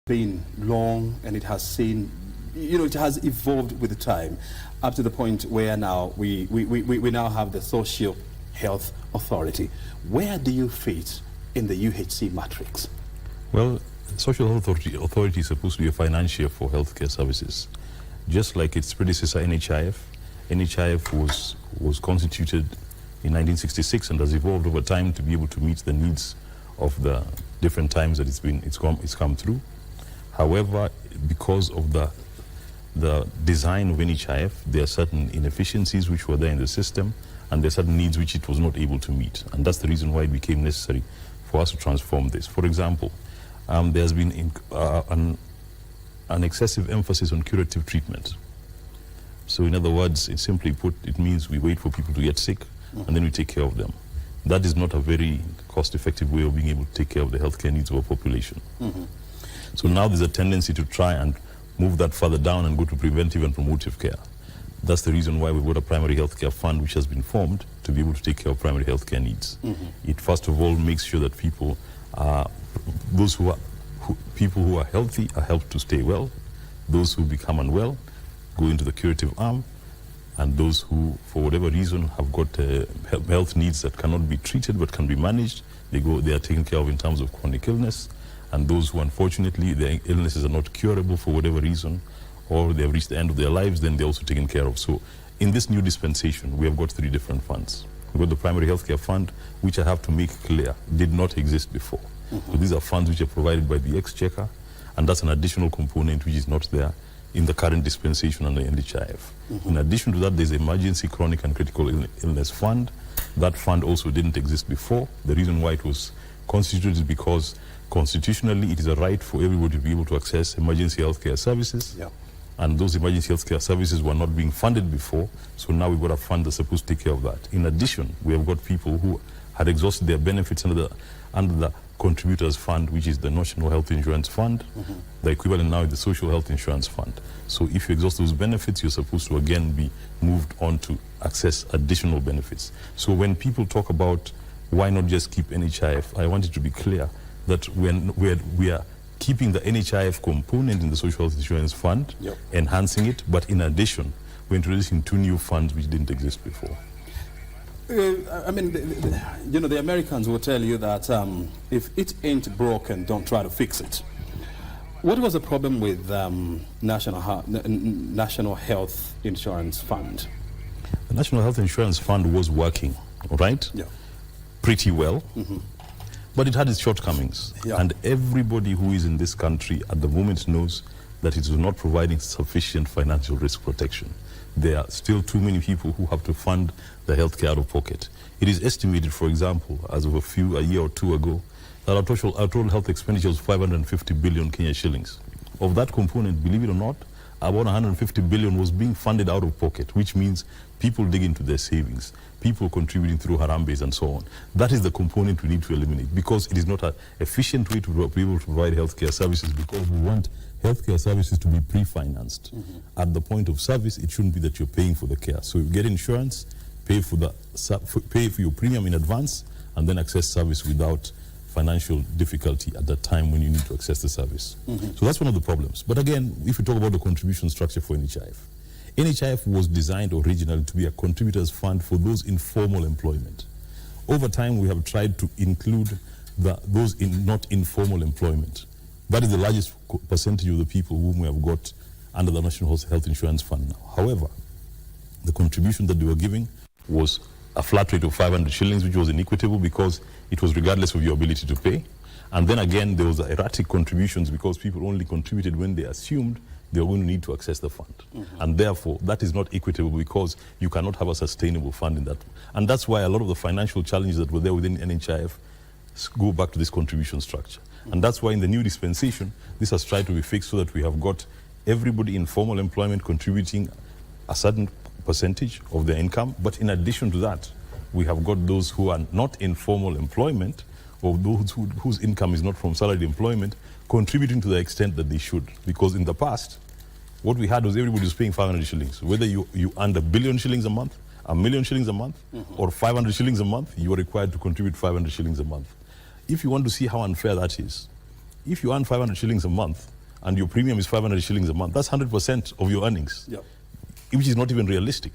been long and it has seen, it has evolved with the time up to the point where now we now have the Social Health Authority. Where do you fit in the UHC matrix? Well, Social Health Authority is supposed to be a financier for healthcare services. Just like its predecessor NHIF, NHIF was constituted in 1966 and has evolved over time to be able to meet the needs of the different times that it's come through. However, because of the design of NHIF, there are certain inefficiencies which were there in the system, and there are certain needs which it was not able to meet. And that's the reason why it became necessary for us to transform this. For example, there's been an excessive emphasis on curative treatment. So in other words, it simply put, it means we wait for people to get sick and then we take care of them. That is not a very cost-effective way of being able to take care of the healthcare needs of a population. So now there's a tendency to try and move that further down and go to preventive and promotive care. That's the reason why we've got a primary healthcare fund which has been formed to be able to take care of primary healthcare needs. It first of all makes sure that people who are healthy are helped to stay well. Those who become unwell go into the curative arm, and those who, for whatever reason, have got health needs that cannot be treated but can be managed, they are taken care of in terms of chronic illness. And those who, unfortunately, their illnesses are not curable for whatever reason, or they have reached the end of their lives, then they're also taken care of. So in this new dispensation, we have got 3 different funds. We've got the primary healthcare fund, which I have to make clear, did not exist before. So these are funds which are provided by the Exchequer, and that's an additional component which is not there in the current dispensation under NHIF. In addition to that, there's the Emergency, Chronic and Critical Illness Fund. That fund also didn't exist before. The reason why it was constituted is because constitutionally it is a right for everybody to be able to access emergency healthcare services. And those emergency healthcare services were not being funded before, so now we've got a fund that's supposed to take care of that. In addition, we have got people who had exhausted their benefits under the Contributors Fund, which is the National Health Insurance Fund. The equivalent now is the Social Health Insurance Fund. So if you exhaust those benefits, you're supposed to again be moved on to access additional benefits. So when people talk about why not just keep NHIF, I want it to be clear that we are keeping the NHIF component in the Social Health Insurance Fund, enhancing it, but in addition, we're introducing 2 new funds which didn't exist before. I mean, the Americans will tell you that if it ain't broken, don't try to fix it. What was the problem with National Health Insurance Fund? The National Health Insurance Fund was working, right? Pretty well. But it had its shortcomings. And everybody who is in this country at the moment knows that it is not providing sufficient financial risk protection. There are still too many people who have to fund the healthcare out of pocket. It is estimated, for example, as of a year or 2 ago, that our total health expenditure was 550 billion Kenya shillings. Of that component, believe it or not, about 150 billion was being funded out of pocket, which means people dig into their savings, people contributing through Harambes and so on. That is the component we need to eliminate, because it is not an efficient way to be able to provide healthcare services, because we want healthcare services to be pre-financed. At the point of service, it shouldn't be that you're paying for the care. So you get insurance, pay for your premium in advance, and then access service without financial difficulty at the time when you need to access the service. So that's one of the problems. But again, if we talk about the contribution structure for NHIF, NHIF was designed originally to be a contributors fund for those in formal employment. Over time, we have tried to include those in not informal employment. That is the largest percentage of the people whom we have got under the National Health Insurance Fund now. However, the contribution that they were giving was a flat rate of 500 shillings, which was inequitable because it was regardless of your ability to pay. And then again, there was erratic contributions because people only contributed when they assumed they were going to need to access the fund. And therefore, that is not equitable because you cannot have a sustainable fund in that. And that's why a lot of the financial challenges that were there within NHIF go back to this contribution structure. And that's why in the new dispensation, this has tried to be fixed so that we have got everybody in formal employment contributing a certain percentage of their income. But in addition to that, we have got those who are not in formal employment, or those whose income is not from salaried employment, contributing to the extent that they should. Because in the past, what we had was everybody was paying 500 shillings. Whether you earned 1 billion shillings a month, 1 million shillings a month, or 500 shillings a month, you are required to contribute 500 shillings a month. If you want to see how unfair that is, if you earn 500 shillings a month and your premium is 500 shillings a month, that's 100% of your earnings, which is not even realistic.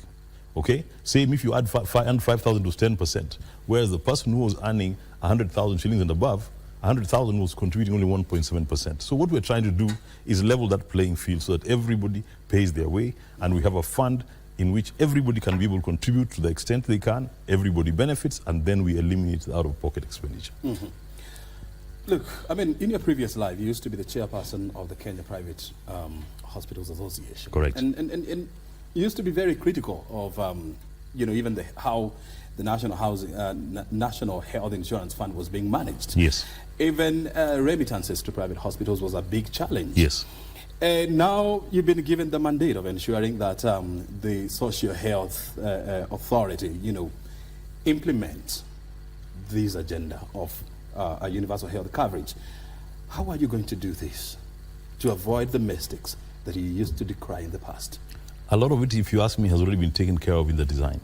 Okay? Same if you add 5,000 to 10%, whereas the person who was earning 100,000 shillings and above, 100,000 was contributing only 1.7%. So what we're trying to do is level that playing field so that everybody pays their way, and we have a fund in which everybody can be able to contribute to the extent they can, everybody benefits, and then we eliminate the out-of-pocket expenditure. Look, I mean, in your previous life, you used to be the chairperson of the Kenya Private Hospitals Association. Correct. And you used to be very critical of, even how the National Health Insurance Fund was being managed. Yes. Even remittances to private hospitals was a big challenge. Yes. And now you've been given the mandate of ensuring that the Social Health Authority, implement this agenda of a universal health coverage. How are you going to do this to avoid the mistakes that you used to decry in the past? A lot of it, if you ask me, has already been taken care of in the design.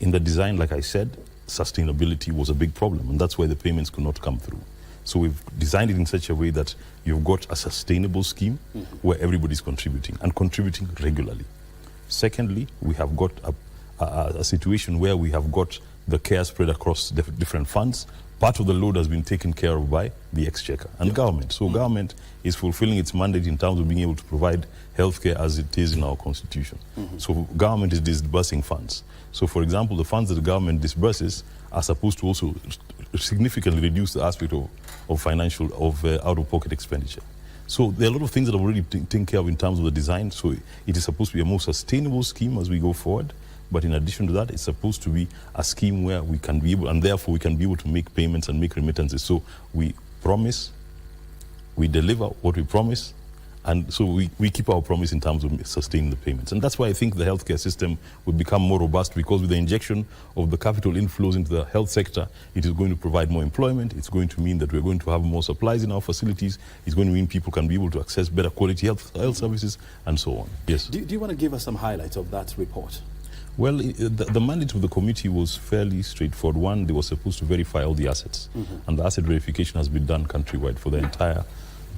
In the design, like I said, sustainability was a big problem, and that's why the payments could not come through. So we've designed it in such a way that you've got a sustainable scheme where everybody's contributing and contributing regularly. Secondly, we have got a situation where we have got the care spread across different funds. Part of the load has been taken care of by the exchequer and government. So government is fulfilling its mandate in terms of being able to provide healthcare as it is in our constitution. So government is disbursing funds. So for example, the funds that the government disburses are supposed to also significantly reduce the aspect of out-of-pocket expenditure. So there are a lot of things that are already taken care of in terms of the design. So it is supposed to be a more sustainable scheme as we go forward. But in addition to that, it's supposed to be a scheme where we can be able, and therefore we can be able to make payments and make remittances. So we promise, we deliver what we promise, and so we keep our promise in terms of sustaining the payments. And that's why I think the healthcare system will become more robust, because with the injection of the capital inflows into the health sector, it is going to provide more employment. It's going to mean that we're going to have more supplies in our facilities. It's going to mean people can be able to access better quality health services and so on. Yes. Do you want to give us some highlights of that report? Well, the mandate of the committee was fairly straightforward. One, they were supposed to verify all the assets, and the asset verification has been done countrywide for the entire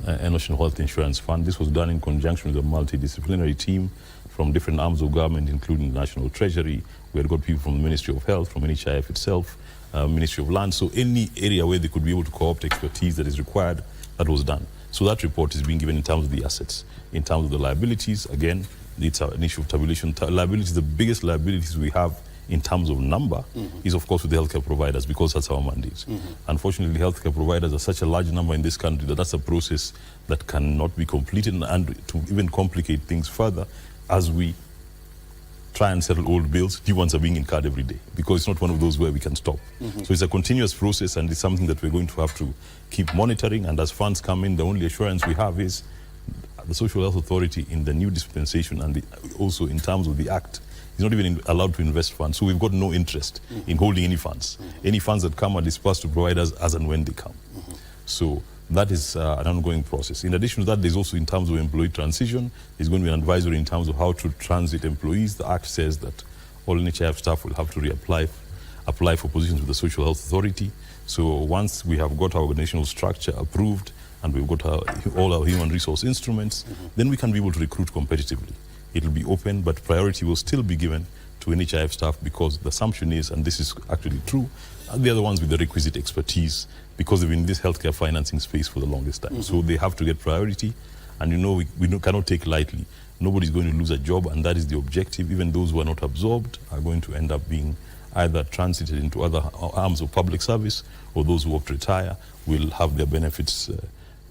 National Health Insurance Fund. This was done in conjunction with a multidisciplinary team from different arms of government, including the National Treasury. We had got people from the Ministry of Health, from NHIF itself, Ministry of Land. So any area where they could be able to co-opt expertise that is required, that was done. So that report is being given in terms of the assets. In terms of the liabilities, again, it's an issue of tabulation. Liabilities, the biggest liabilities we have in terms of number is, of course, with the healthcare providers, because that's our mandate. Unfortunately, healthcare providers are such a large number in this country that that's a process that cannot be completed, and to even complicate things further, as we try and settle old bills, new ones are being incurred every day, because it's not one of those where we can stop. So it's a continuous process, and it's something that we're going to have to keep monitoring. And as funds come in, the only assurance we have is the Social Health Authority in the new dispensation, and also in terms of the Act, is not even allowed to invest funds. So we've got no interest in holding any funds. Any funds that come are dispersed to providers as and when they come. So that is an ongoing process. In addition to that, there's also, in terms of employee transition, there's going to be an advisory in terms of how to transit employees. The Act says that all NHIF staff will have to apply for positions with the Social Health Authority. So once we have got our organizational structure approved, and we've got all our human resource instruments, then we can be able to recruit competitively. It will be open, but priority will still be given to NHIF staff, because the assumption is, and this is actually true, they are the ones with the requisite expertise, because they've been in this healthcare financing space for the longest time. So they have to get priority, and we cannot take lightly. Nobody's going to lose a job, and that is the objective. Even those who are not absorbed are going to end up being either transited into other arms of public service, or those who opt to retire will have their benefits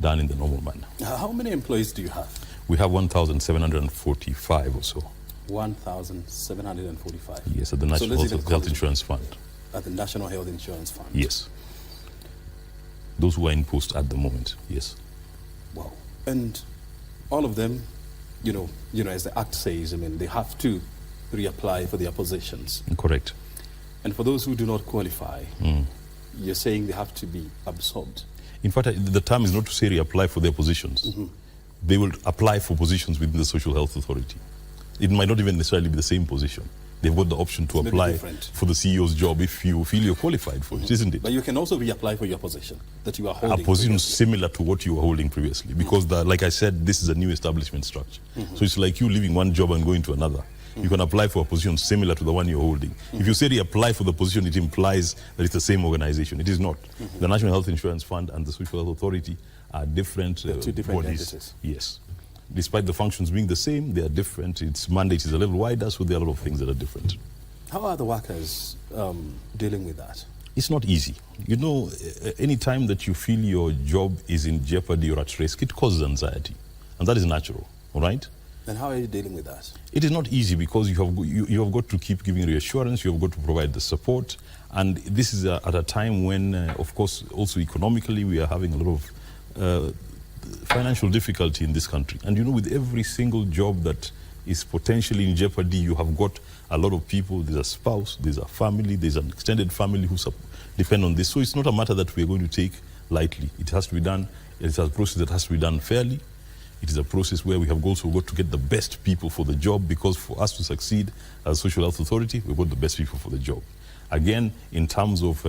done in the normal manner. How many employees do you have? We have 1,745 or so. 1,745? Yes, at the National Health Insurance Fund. At the National Health Insurance Fund? Yes. Those who are in post at the moment, yes. Wow. And all of them, as the Act says, they have to reapply for their positions. Correct. And for those who do not qualify, you're saying they have to be absorbed. In fact, the term is not to say reapply for their positions. They will apply for positions within the Social Health Authority. It might not even necessarily be the same position. they've got the option to apply for the CEO's job if you feel you're qualified for it, isn't it? But you can also reapply for your position that you are holding. A position similar to what you were holding previously, because like I said, this is a new establishment structure. So it's like you leaving one job and going to another. You can apply for a position similar to the one you're holding. If you say reapply for the position, it implies that it's the same organization. It is not. The National Health Insurance Fund and the Social Health Authority are different, two different bodies. entities. Yes. Despite the functions being the same, they are different. Its mandate is a little wider, so there are a lot of things that are different. How are the workers dealing with that? It's not easy. You know, any time that you feel your job is in jeopardy or at risk, it causes anxiety. And that is natural, all right? Then how are you dealing with that? It is not easy because you have got to keep giving reassurance, you have got to provide the support. And this is at a time when, of course, also economically, we are having a lot of financial difficulty in this country. And you know, with every single job that is potentially in jeopardy, you have got a lot of people. There's a spouse, there's a family, there's an extended family who depend on this. So it's not a matter that we are going to take lightly. It has to be done. It's a process that has to be done fairly. It is a process where we have also got to get the best people for the job, because for us to succeed as a Social Health Authority, we've got the best people for the job. Again, in terms of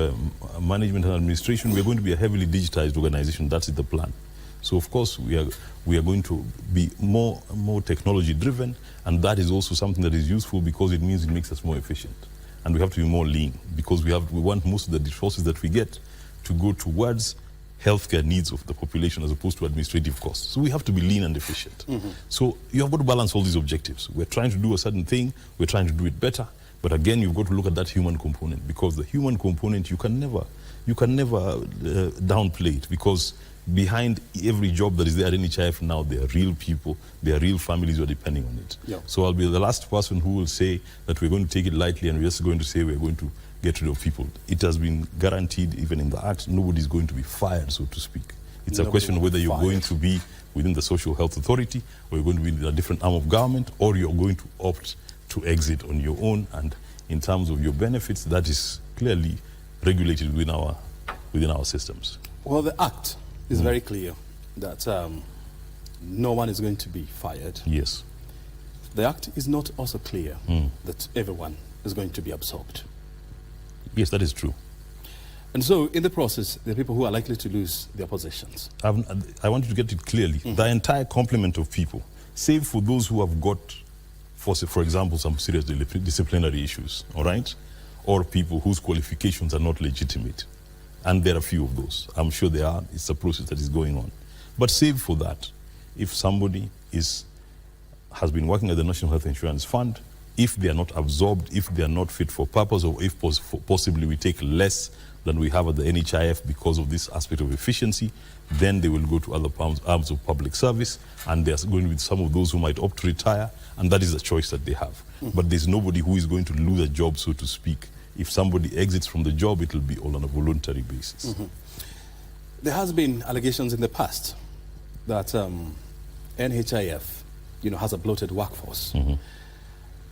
management and administration, we're going to be a heavily digitized organization. That's the plan. So of course we are going to be more technology driven, and that is also something that is useful because it means it makes us more efficient. And we have to be more lean because we want most of the resources that we get to go towards healthcare needs of the population as opposed to administrative costs. So we have to be lean and efficient. So you have got to balance all these objectives. We're trying to do a certain thing, we're trying to do it better, but again, you've got to look at that human component, because the human component you can never downplay it, because behind every job that is there at NHIF now, there are real people, there are real families who are depending on it. Yeah. So I'll be the last person who will say that we're going to take it lightly and we're just going to say we're going to get rid of people. It has been guaranteed, even in the Act, nobody's going to be fired, so to speak. It's a question of whether you're going to be within the Social Health Authority, or you're going to be in a different arm of government, or you're going to opt to exit on your own. And in terms of your benefits, that is clearly regulated within our systems. Well, the Act is very clear that no one is going to be fired. Yes. The Act is not also clear that everyone is going to be absorbed. Yes, that is true. And so, in the process, there are people who are likely to lose their positions. I want you to get it clearly. The entire complement of people, save for those who have got, for example, some serious disciplinary issues, all right? Or people whose qualifications are not legitimate. And there are a few of those. I'm sure there are. It's a process that is going on. But save for that, if somebody has been working at the National Health Insurance Fund, if they are not absorbed, if they are not fit for purpose, or if possibly we take less than we have at the NHIF because of this aspect of efficiency, then they will go to other arms of public service, and there's going to be some of those who might opt to retire, and that is a choice that they have. But there's nobody who is going to lose a job, so to speak. If somebody exits from the job, it will be all on a voluntary basis. There has been allegations in the past that NHIF, has a bloated workforce.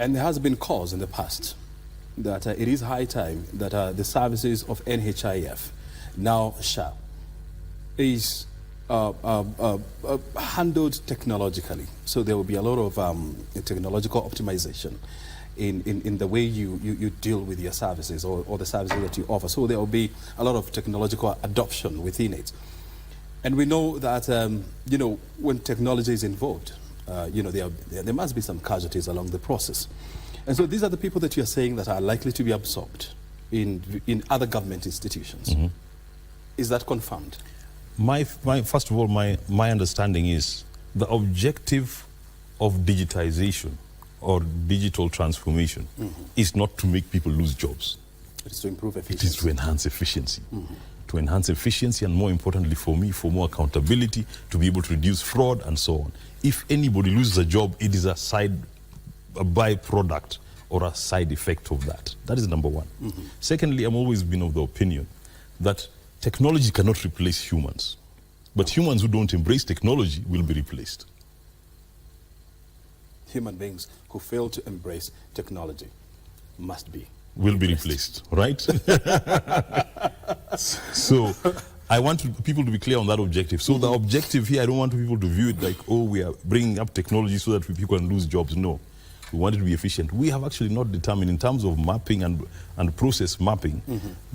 And there has been calls in the past that it is high time that the services of NHIF, now SHA, is handled technologically. So there will be a lot of technological optimization in the way you deal with your services or the services that you offer. So there will be a lot of technological adoption within it. And we know that, when technology is involved, there must be some casualties along the process. And so these are the people that you're saying that are likely to be absorbed in other government institutions. Is that confirmed? First of all, my understanding is the objective of digitization or digital transformation is not to make people lose jobs. It is to improve efficiency. It is to enhance efficiency. To enhance efficiency, and more importantly for me, for more accountability, to be able to reduce fraud and so on. If anybody loses a job, it is a byproduct or a side effect of that. That is number one. Secondly, I've always been of the opinion that technology cannot replace humans, but humans who don't embrace technology will be replaced. Human beings who fail to embrace technology will be replaced, right? So I want people to be clear on that objective. So the objective here, I don't want people to view it like, oh, we are bringing up technology so that people can lose jobs. No. We want it to be efficient. We have actually not determined in terms of mapping and process mapping.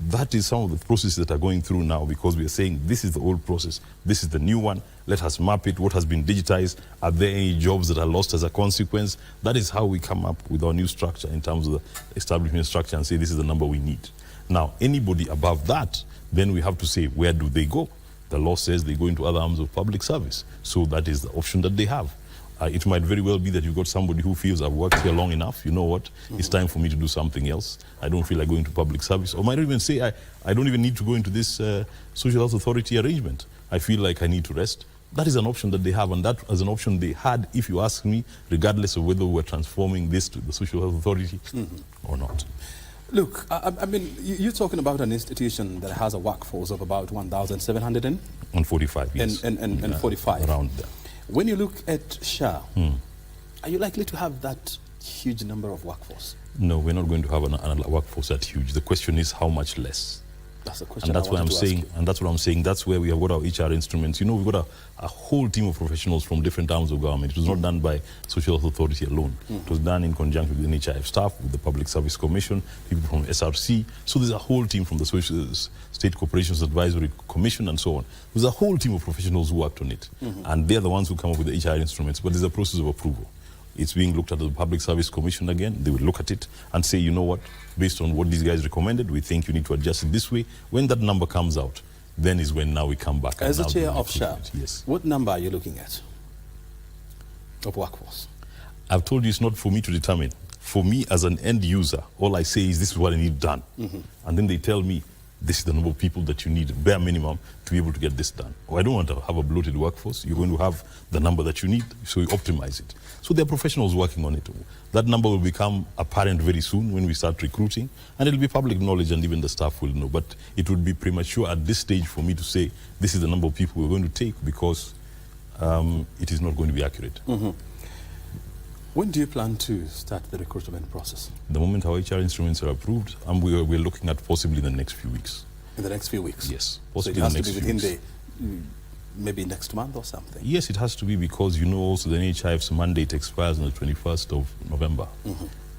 That is some of the processes that are going through now, because we are saying this is the old process, this is the new one. Let us map it. What has been digitized? Are there any jobs that are lost as a consequence? That is how we come up with our new structure in terms of the establishment structure and say this is the number we need. Now, anybody above that, then we have to say, where do they go? The law says they go into other arms of public service. So that is the option that they have. It might very well be that you've got somebody who feels, I've worked here long enough, you know what, it's time for me to do something else. I don't feel like going to public service. Or might even say, I don't even need to go into this social health authority arrangement. I feel like I need to rest. That is an option that they have, and that is an option they had, if you ask me, regardless of whether we're transforming this to the social health authority or not. Look, I mean, you're talking about an institution that has a workforce of about 1,745, yes. And 45. Around there. When you look at SHA, are you likely to have that huge number of workforce? No, we're not going to have a workforce that huge. The question is how much less. That's the question. And that's what I'm saying. And that's what I'm saying. That's where we have got our HR instruments. You know, we've got a whole team of professionals from different arms of government. It was not done by Social Health Authority alone. It was done in conjunction with the NHIF staff, with the Public Service Commission, people from SRC. So there's a whole team from the State Corporations Advisory Commission and so on. There's a whole team of professionals who worked on it. And they're the ones who come up with the HR instruments. But there's a process of approval. It's being looked at the Public Service Commission again. They will look at it and say, you know what, based on what these guys recommended, we think you need to adjust it this way. When that number comes out, then is when now we come back. As a chair of SHA, yes. What number are you looking at of workforce? I've told you it's not for me to determine. For me as an end user, all I say is this is what I need done. And then they tell me, this is the number of people that you need, bare minimum, to be able to get this done. Or I don't want to have a bloated workforce. You're going to have the number that you need, so you optimize it. So there are professionals working on it. That number will become apparent very soon when we start recruiting, and it'll be public knowledge and even the staff will know. But it would be premature at this stage for me to say, this is the number of people we're going to take, because it is not going to be accurate. When do you plan to start the recruitment process? The moment our HR instruments are approved, and we're looking at possibly in the next few weeks. In the next few weeks? Yes. Possibly so it has to be within maybe next month or something? Yes, it has to be, because you know also the NHIF's mandate expires on the 21st of November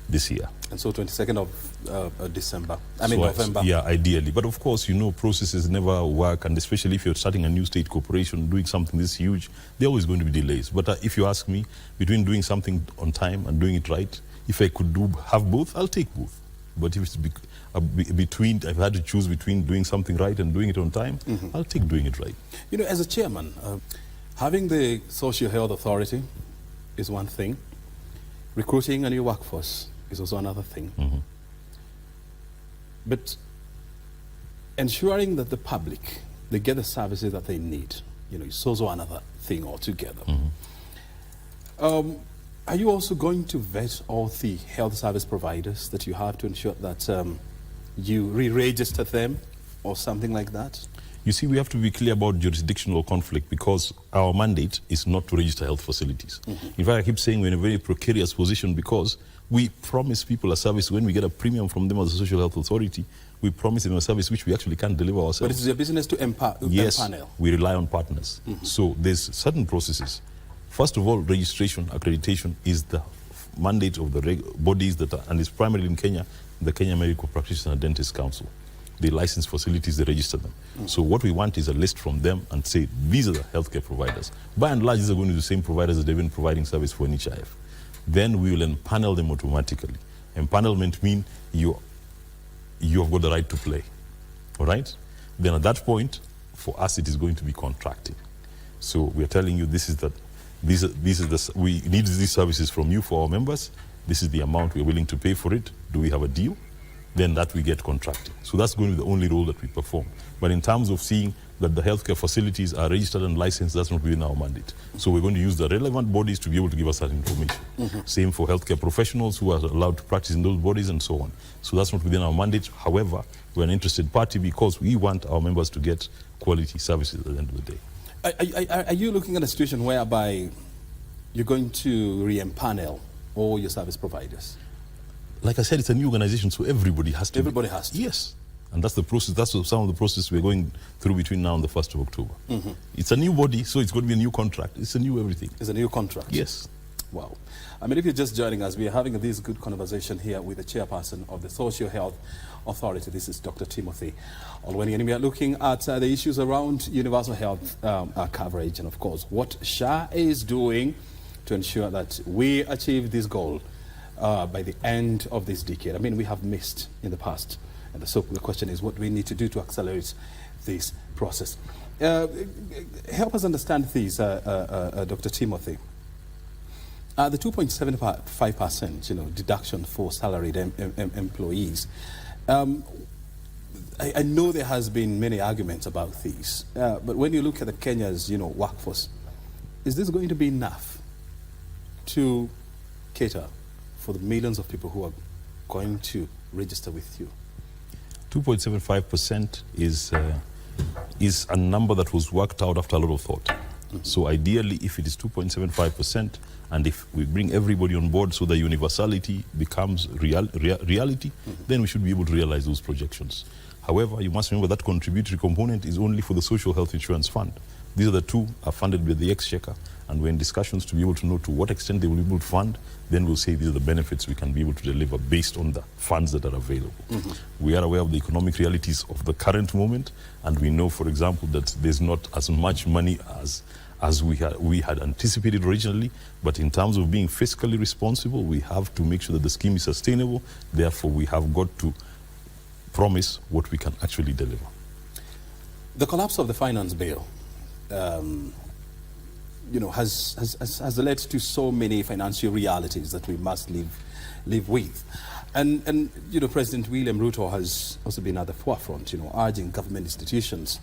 this year. And so 22nd of December, November. Yeah, ideally. But of course, you know, processes never work, and especially if you're starting a new state corporation, doing something this huge, there are always going to be delays. But if you ask me, between doing something on time and doing it right, if I could have both, I'll take both. But if it's if I had to choose between doing something right and doing it on time, I'll take doing it right. You know, as a chairman, having the Social Health Authority is one thing. Recruiting a new workforce is also another thing. But ensuring that the public, they get the services that they need, you know, is also another thing altogether. Are you also going to vet all the health service providers that you have to ensure that you re-register them or something like that? You see, we have to be clear about jurisdictional conflict, because our mandate is not to register health facilities. In fact, I keep saying we're in a very precarious position, because we promise people a service. When we get a premium from them as a social health authority, we promise them a service which we actually can't deliver ourselves. But it's your business to yes, empanel. We rely on partners. So there's certain processes. First of all, registration, accreditation is the mandate of the bodies that are, and it's primarily in Kenya, the Kenya Medical Practitioner and Dentist Council. They license facilities, they register them. So what we want is a list from them and say, these are the healthcare providers. By and large, these are going to be the same providers that they've been providing service for NHIF. Then we will empanel them automatically. Empanelment means you have got the right to play. All right? Then at that point, for us, it is going to be contracting. So we are telling you, we need these services from you for our members. This is the amount we're willing to pay for it. Do we have a deal? Then that we get contracting. So that's going to be the only role that we perform. But in terms of seeing that the healthcare facilities are registered and licensed, that's not within our mandate. So we're going to use the relevant bodies to be able to give us that information. Same for healthcare professionals who are allowed to practice in those bodies and so on. So that's not within our mandate. However, we're an interested party, because we want our members to get quality services at the end of the day. Are you looking at a situation whereby you're going to re-empanel all your service providers? Like I said, it's a new organization, so everybody has to. Everybody has to. Yes. And that's the process. That's some of the process we're going through between now and the 1st of October. It's a new body, so it's going to be a new contract. It's a new everything. It's a new contract? Yes. Wow. I mean, if you're just joining us, we are having this good conversation here with the chairperson of the Social Health Authority. This is Dr. Timothy Olweni, and we are looking at the issues around universal health coverage and, of course, what SHA is doing to ensure that we achieve this goal by the end of this decade. I mean, we have missed in the past. And so the question is, what do we need to do to accelerate this process? Help us understand this, Dr. Timothy. The 2.75%, deduction for salaried employees. I know there has been many arguments about this, but when you look at the Kenya's, workforce, is this going to be enough to cater for the millions of people who are going to register with you? 2.75% is a number that was worked out after a lot of thought. So ideally, if it is 2.75%, and if we bring everybody on board so that universality becomes reality, then we should be able to realize those projections. However, you must remember that contributory component is only for the Social Health Insurance Fund. These are the two are funded by the Exchequer, and we're in discussions to be able to know to what extent they will be able to fund. Then we'll say these are the benefits we can be able to deliver based on the funds that are available. We are aware of the economic realities of the current moment, and we know, for example, that there's not as much money as we had anticipated originally, but in terms of being fiscally responsible, we have to make sure that the scheme is sustainable. Therefore, we have got to promise what we can actually deliver. The collapse of the finance bill has led to so many financial realities that we must live with. And President William Ruto has also been at the forefront, urging government institutions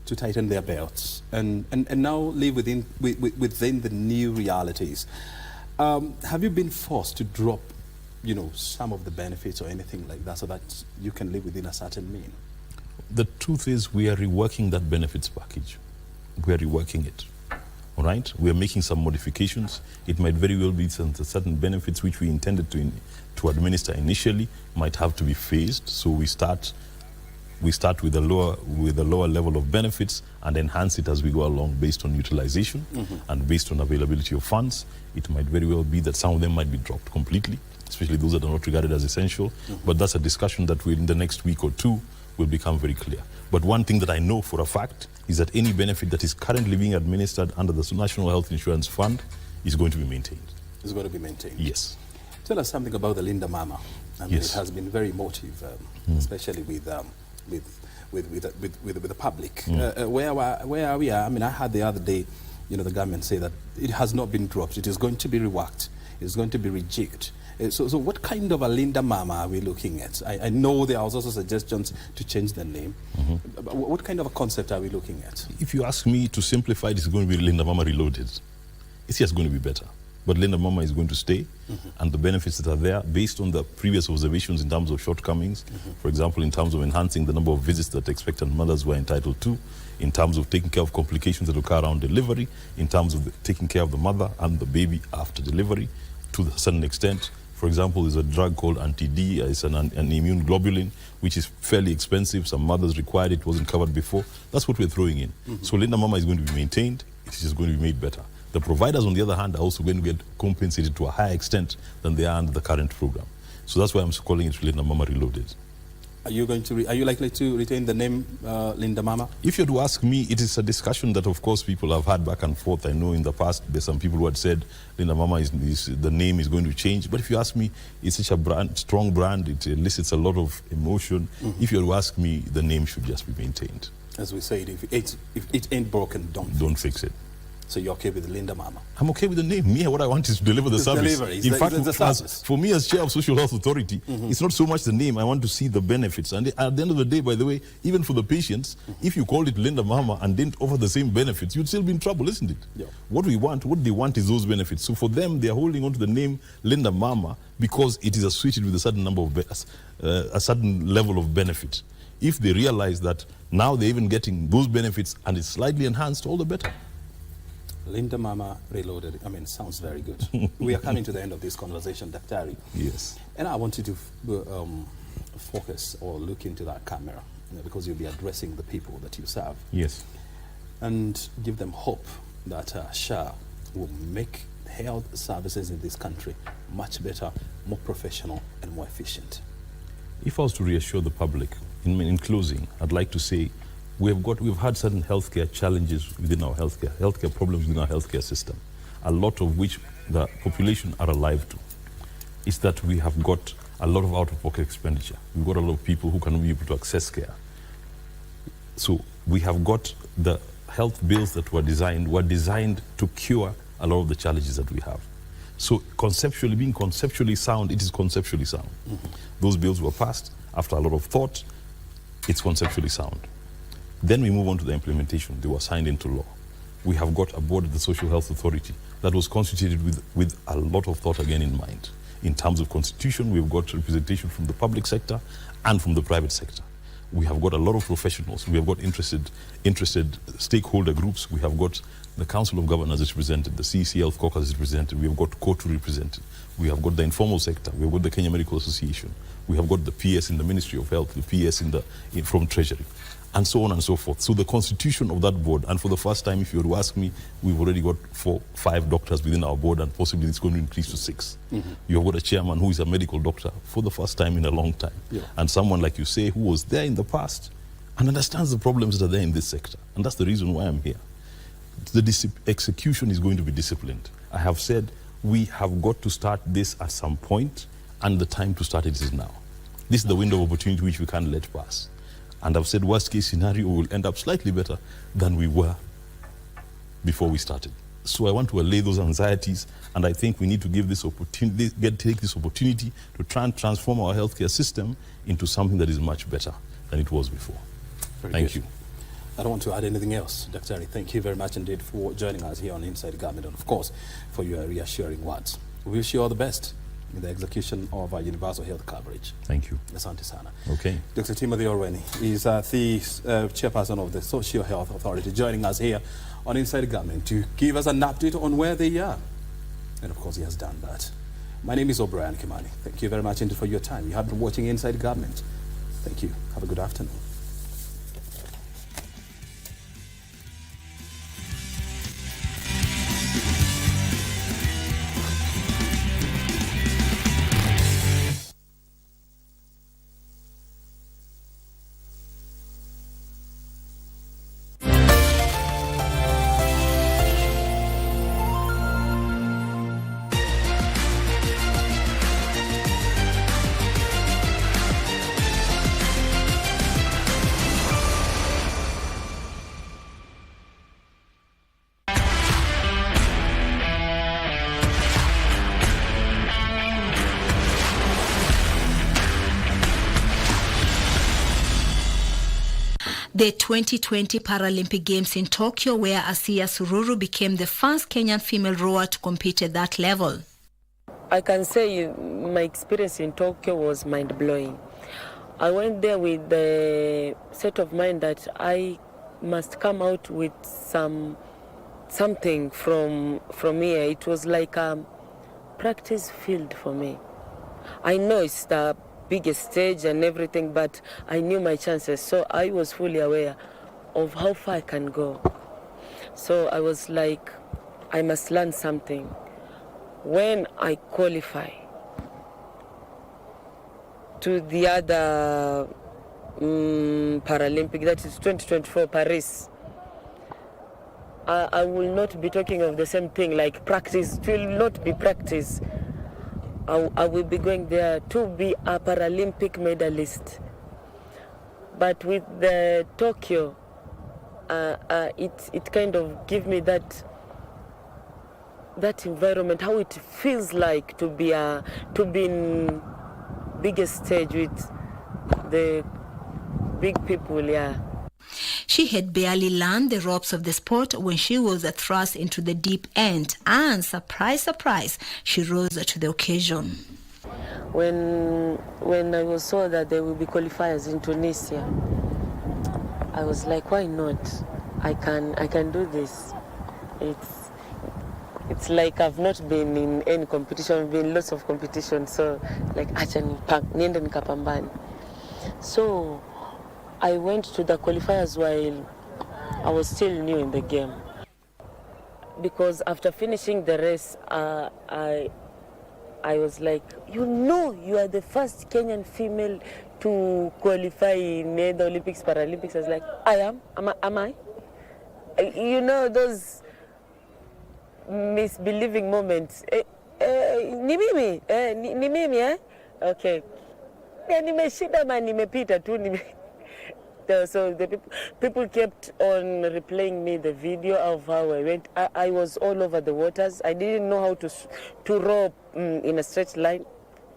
to tighten their belts and now live within the new realities. Have you been forced to drop, some of the benefits or anything like that so that you can live within a certain mean? The truth is we are reworking that benefits package. We are reworking it. All right? We are making some modifications. It might very well be certain benefits which we intended to administer initially might have to be phased. So we start with a lower level of benefits and enhance it as we go along based on utilization and based on availability of funds. It might very well be that some of them might be dropped completely, especially those that are not regarded as essential. But that's a discussion that in the next week or two will become very clear. But one thing that I know for a fact is that any benefit that is currently being administered under the National Health Insurance Fund is going to be maintained. It's going to be maintained? Yes. Tell us something about the Linda Mama. I mean, yes. It has been very emotive, especially with the public. Where are we? I mean, I heard the other day, the government say that it has not been dropped. It is going to be reworked. It's going to be rejigged. So what kind of a Linda Mama are we looking at? I know there are also suggestions to change the name. But what kind of a concept are we looking at? If you ask me to simplify it, it's going to be Linda Mama Reloaded. It's just going to be better. But Linda Mama is going to stay, and the benefits that are there, based on the previous observations in terms of shortcomings, for example, in terms of enhancing the number of visits that expectant mothers were entitled to, in terms of taking care of complications that occur around delivery, in terms of taking care of the mother and the baby after delivery, to a certain extent. For example, there's a drug called anti-D, it's an immune globulin, which is fairly expensive. Some mothers required it, wasn't covered before. That's what we're throwing in. So Linda Mama is going to be maintained. It is just going to be made better. The providers, on the other hand, are also going to get compensated to a higher extent than they are under the current program. So that's why I'm calling it Linda Mama Reloaded. Are you likely to retain the name Linda Mama? If you're to ask me, it is a discussion that, of course, people have had back and forth. I know in the past there's some people who had said Linda Mama the name is going to change. But if you ask me, it's such a strong brand. It elicits a lot of emotion. If you're to ask me, the name should just be maintained. As we say, if it ain't broken, don't fix it. So you're okay with Linda Mama? I'm okay with the name. Me, what I want is to deliver the service. In fact, for me as chair of Social Health Authority, it's not so much the name. I want to see the benefits. And at the end of the day, by the way, even for the patients, if you called it Linda Mama and didn't offer the same benefits, you'd still be in trouble, isn't it? Yeah. What they want is those benefits. So for them, they're holding on to the name Linda Mama because it is associated with a certain a certain level of benefit. If they realize that now they're even getting those benefits and it's slightly enhanced, all the better. Linda Mama Reloaded. I mean, sounds very good. We are coming to the end of this conversation, Dr. Yes. And I want you to focus or look into that camera because you'll be addressing the people that you serve. Yes. And give them hope that SHA will make health services in this country much better, more professional, and more efficient? If I was to reassure the public, in closing, I'd like to say we've had certain healthcare challenges within our healthcare problems within our healthcare system, a lot of which the population are alive to. Is that we have got a lot of out-of-pocket expenditure. We've got a lot of people who cannot be able to access care. So we have got the health bills that were designed to cure a lot of the challenges that we have. So conceptually, being conceptually sound, it is conceptually sound. Those bills were passed after a lot of thought. It's conceptually sound. Then we move on to the implementation. They were signed into law. We have got a board of the Social Health Authority that was constituted with a lot of thought again in mind. In terms of constitution, we've got representation from the public sector and from the private sector. We have got a lot of professionals. We have got interested stakeholder groups. We have got the Council of Governors is represented, the CEC Health Caucus is represented, we have got COTU represented, we have got the informal sector, we have got the Kenya Medical Association, we have got the PS in the Ministry of Health, the PS from Treasury, and so on and so forth. So the constitution of that board, and for the first time, if you were to ask me, we've already got 4-5 doctors within our board, and possibly it's going to increase to 6. You've got a chairman who is a medical doctor for the first time in a long time, and someone, like you say, who was there in the past and understands the problems that are there in this sector. And that's the reason why I'm here. The execution is going to be disciplined. I have said we have got to start this at some point, and the time to start it is now. This is the window of opportunity which we can't let pass. And I've said worst case scenario, we will end up slightly better than we were before we started. So I want to allay those anxieties, and I think we need to give this opportunity, take this opportunity to try and transform our healthcare system into something that is much better than it was before. Thank you. I don't want to add anything else. Dr. Ari, thank you very much indeed for joining us here on Inside Government, and of course, for your reassuring words. We wish you all the best in the execution of our universal health coverage. Thank you. Asante sana. Okay. Dr. Timothy Orweni is the chairperson of the Social Health Authority, joining us here on Inside Government to give us an update on where they are. And of course, he has done that. My name is O'Brien Kimani. Thank you very much indeed for your time. You have been watching Inside Government. Thank you. Have a good afternoon. The 2020 Paralympic Games in Tokyo, where Asiya Sururu became the first Kenyan female rower to compete at that level. I can say my experience in Tokyo was mind-blowing. I went there with the set of mind that I must come out with something from here. It was like a practice field for me. I know it's the biggest stage and everything, but I knew my chances, so I was fully aware of how far I can go. So I was like, I must learn something. When I qualify to the other Paralympic, that is 2024 Paris, I will not be talking of the same thing like practice. It will not be practice. I will be going there to be a Paralympic medalist. But with the Tokyo, it kind of gives me that environment, how it feels like to be in biggest stage with the big people, yeah. She had barely learned the ropes of the sport when she was thrust into the deep end, and surprise, surprise, she rose to the occasion. When I was told that there will be qualifiers in Tunisia, I was like, why not? I can do this. It's like I've not been in any competition, I've been in lots of competitions, so like acha niende nikapambane. So I went to the qualifiers while I was still new in the game. because after finishing the race, I was like, you are the first Kenyan female to qualify in the Olympics, Paralympics. I was like, I am? Am I? Those misbelieving moments. Ni mimi? Ni mimi, eh? Okay. Nimeshinda ma nimepita tu. So the people kept on replaying me the video of how I went. I was all over the waters. I didn't know how to row in a straight line.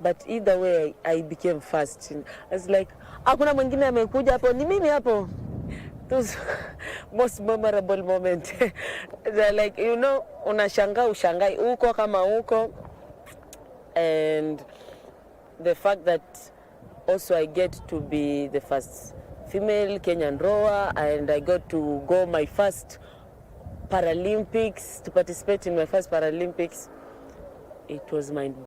But either way, I became fast. I was like, hakuna mwingine amekuja hapo, ni mimi hapo. Those most memorable moments. They're like, unashangaa ushangai uko kama uko. And the fact that also I get to be the first female Kenyan rower, and I got to go my first Paralympics, to participate in my first Paralympics. It was mind